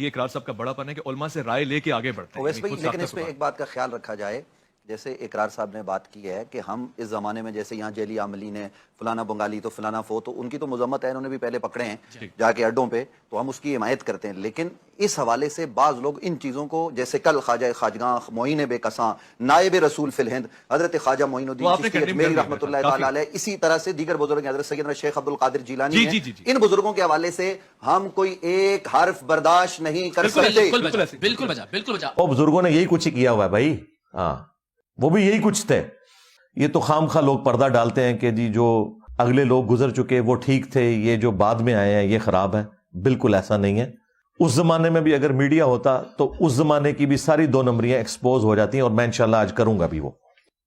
یہ اقرار صاحب کا بڑا پن ہے کہ علماء سے رائے لے کے آگے بڑھتے ہیں. لیکن اس پہ ایک بات کا خیال رکھا جائے، جیسے اقرار صاحب نے بات کی ہے کہ ہم اس زمانے میں جیسے یہاں جیلی عاملین ہیں، فلانا بنگالی تو فلانا فو، تو ان کی تو مذمت ہے، انہوں نے بھی پہلے پکڑے ہیں جا کے اڈوں پہ، تو ہم اس کی حمایت کرتے ہیں. لیکن اس حوالے سے بعض لوگ ان چیزوں کو، جیسے کل خواجہ خواجگاں معین بے کساں نائب رسول فی الہند حضرت خواجہ معین الدین چشتی اجمیری رحمۃ اللہ تعالی علیہ، اسی طرح سے دیگر بزرگ حضرت سیدنا شیخ عبد القادر جیلانی ہیں، ان بزرگوں کے حوالے سے ہم کوئی ایک حرف برداشت نہیں کر سکتے. بالکل بجا. اور بزرگوں نے یہی کچھ ہی کیا ہوا ہے بھائی. ہاں وہ بھی یہی کچھ تھے. یہ تو خام خواہ لوگ پردہ ڈالتے ہیں کہ جی جو اگلے لوگ گزر چکے وہ ٹھیک تھے، یہ جو بعد میں آئے ہیں یہ خراب ہے. بالکل ایسا نہیں ہے. اس زمانے میں بھی اگر میڈیا ہوتا تو اس زمانے کی بھی ساری 2 نمبریاں ایکسپوز ہو جاتی ہیں، اور میں انشاءاللہ آج کروں گا بھی وہ.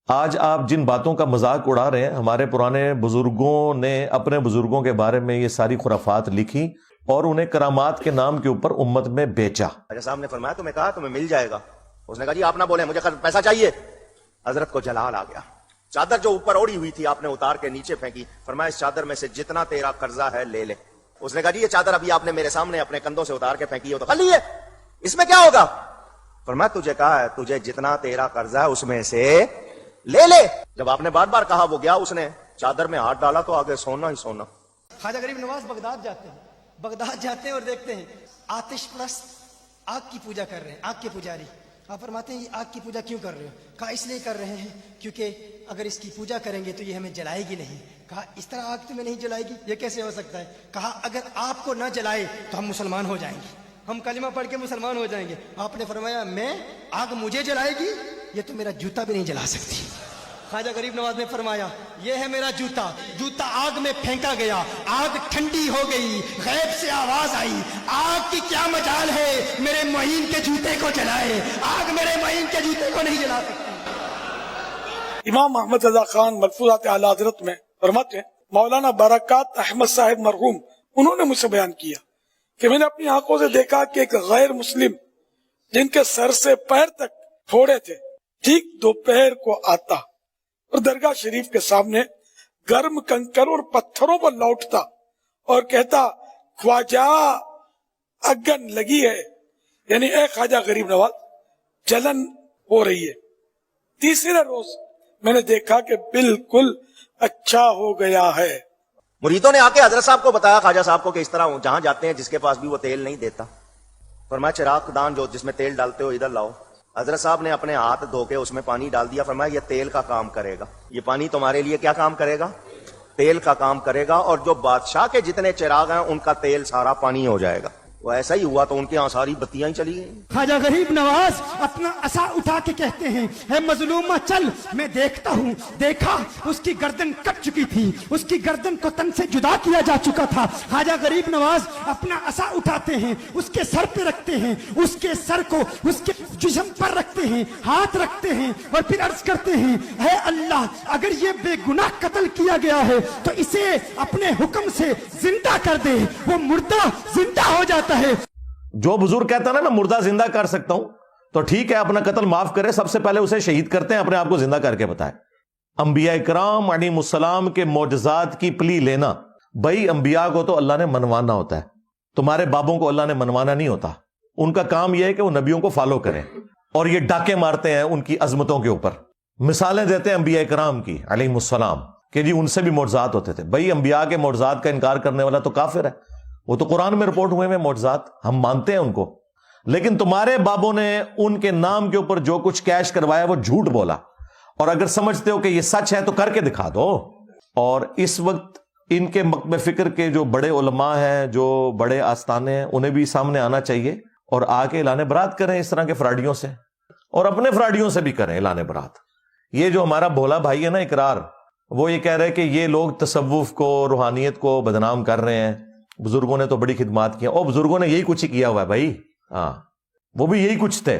آج آپ جن باتوں کا مذاق اڑا رہے ہیں، ہمارے پرانے بزرگوں نے اپنے بزرگوں کے بارے میں یہ ساری خرافات لکھی اور انہیں کرامات کے نام کے اوپر امت میں بیچا. صاحب نے فرمایا تمہیں کہا تمہیں مل جائے گا. اس نے کہا جی آپ نہ بولیں، مجھے پیسہ چاہیے. حضرت کو جلال آ گیا. چادر جو اوپر اوڑی ہوئی تھی آپ نے اتار کے نیچے پھینکی. فرمایا اس چادر میں سے جتنا تیرا قرضہ ہے لے لے. اس نے کہا جی یہ چادر ابھی آپ نے میرے سامنے اپنے کندھوں سے اتار کے پھینکی ہے تو خالی ہے، اس میں کیا ہوگا؟ فرمایا تجھے کہا ہے تجھے جتنا تیرا قرضہ ہے اس میں سے لے لے. جب آپ نے بار بار کہا وہ گیا، اس نے چادر میں ہاتھ ڈالا تو آگے سونا ہی سونا. خواجہ غریب نواز بغداد جاتے ہیں اور دیکھتے ہیں آتش پرست آگ کی پوجا کر رہے ہیں، آگ کے پجاری. آپ فرماتے ہیں یہ آگ کی پوجا کیوں کر رہے ہو؟ کہا اس لیے کر رہے ہیں کیونکہ اگر اس کی پوجا کریں گے تو یہ ہمیں جلائے گی نہیں. کہا اس طرح آگ تمہیں نہیں جلائے گی، یہ کیسے ہو سکتا ہے؟ کہا اگر آپ کو نہ جلائے تو ہم مسلمان ہو جائیں گے، ہم کلمہ پڑھ کے مسلمان ہو جائیں گے. آپ نے فرمایا میں آگ مجھے جلائے گی، یہ تو میرا جوتا بھی نہیں جلا سکتی. خواجہ غریب نواز نے فرمایا یہ ہے میرا جوتا. جوتا آگ میں پھینکا گیا، آگ ٹھنڈی ہو گئی، غیب سے آواز آئی آگ کی کیا مجال ہے میرے معین کے جوتے کو جلائے، آگ میرے معین کے جوتے کو نہیں جلا سکتی. امام محمد رضا خان ملفوظات اعلی حضرت میں فرماتے ہیں مولانا برکات احمد صاحب مرحوم، انہوں نے مجھ سے بیان کیا کہ میں نے اپنی آنکھوں سے دیکھا کہ ایک غیر مسلم جن کے سر سے پیر تک پھوڑے تھے، ٹھیک دوپہر کو آتا اور درگاہ شریف کے سامنے گرم کنکر اور پتھروں پر لوٹتا اور کہتا خواجہ اگن لگی ہے، یعنی اے خواجہ غریب نواز جلن ہو رہی ہے. تیسرے روز میں نے دیکھا کہ بالکل اچھا ہو گیا ہے. مریدوں نے آ کے حضرت صاحب کو بتایا خواجہ صاحب کو کہ اس طرح جہاں جاتے ہیں جس کے پاس بھی وہ تیل نہیں دیتا. فرمایا چراغ دان جو جس میں تیل ڈالتے ہو ادھر لاؤ. حضرت صاحب نے اپنے ہاتھ دھو کے اس میں پانی ڈال دیا. فرمایا یہ تیل کا کام کرے گا، یہ پانی تمہارے لیے کیا کام کرے گا؟ تیل کا کام کرے گا. اور جو بادشاہ کے جتنے چراغ ہیں ان کا تیل سارا پانی ہو جائے گا. وہ ایسا ہی ہوا تو ان کے یہاں ساری بتیاں ہی چلی گئیں. خواجہ غریب نواز اپنا عصا اٹھا کے کہتے ہیں اے مظلومہ چل، میں دیکھتا ہوں. دیکھا اس کی گردن کٹ چکی تھی، اس کی گردن کو تن سے جدا کیا جا چکا تھا. خواجہ غریب نواز اپنا عصا اٹھاتے ہیں، اس کے سر پہ رکھتے ہیں، اس کے سر کو اس کے جسم پر رکھتے ہیں، ہاتھ رکھتے ہیں اور پھر عرض کرتے ہیں اے اللہ اگر یہ بے گناہ قتل کیا گیا ہے تو اسے اپنے حکم سے زندہ کر دے. وہ مردہ زندہ ہو جاتا ہے. جو بزرگ کہتا نا میں مردہ زندہ کر سکتا ہوں تو ٹھیک ہے، اپنا قتل معاف کرے، سب سے پہلے اسے شہید کرتے ہیں، اپنے آپ کو زندہ کر کے بتائے. انبیاء کرام علیہم السلام کے معجزات کی پلی لینا، بھائی انبیاء کو تو اللہ نے منوانا ہوتا ہے، تمہارے بابوں کو اللہ نے منوانا نہیں ہوتا. ان کا کام یہ ہے کہ وہ نبیوں کو فالو کریں، اور یہ ڈاکے مارتے ہیں ان کی عظمتوں کے اوپر. مثالیں دیتے ہیں انبیاء کرام کی علیہم السلام کہ جی ان سے بھی معجزات ہوتے تھے. بھائی انبیاء کے معجزات کا انکار کرنے والا تو کافر ہے. وہ تو قرآن میں رپورٹ ہوئے ہیں معجزات، ہم مانتے ہیں ان کو. لیکن تمہارے بابوں نے ان کے نام کے اوپر جو کچھ کیش کروایا وہ جھوٹ بولا، اور اگر سمجھتے ہو کہ یہ سچ ہے تو کر کے دکھا دو. اور اس وقت ان کے مکتب فکر کے جو بڑے علماء ہیں، جو بڑے آستانے ہیں، انہیں بھی سامنے آنا چاہیے اور آ کے اعلان برات کریں اس طرح کے فراڈیوں سے، اور اپنے فراڈیوں سے بھی کریں اعلان برات. یہ جو ہمارا بھولا بھائی ہے نا اقرار، وہ یہ کہہ رہے کہ یہ لوگ تصوف کو، روحانیت کو بدنام کر رہے ہیں، بزرگوں نے تو بڑی خدمات کی ہیں. اور بزرگوں نے یہی کچھ ہی کیا ہوا ہے بھائی. ہاں وہ بھی یہی کچھ تھے.